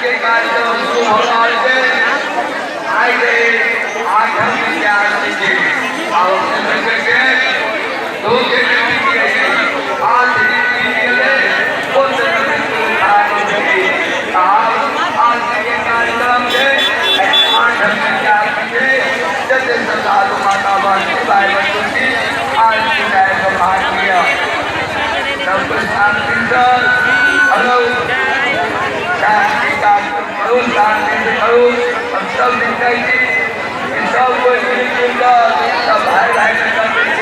के कार्यक्रम शुरू होना है आज आज हम विचार कीजिए और करके दो के आज के उस आज के कार्यक्रम के आज हम विचार कीजिए जैसे साधु माता वाली बाई बच्ची आज की राय का भाग लिया तब शांति हेलो शांति का करो शांति से करो हम सब दिखाई दी सब कोई मिलकर सब भाई भाई में करके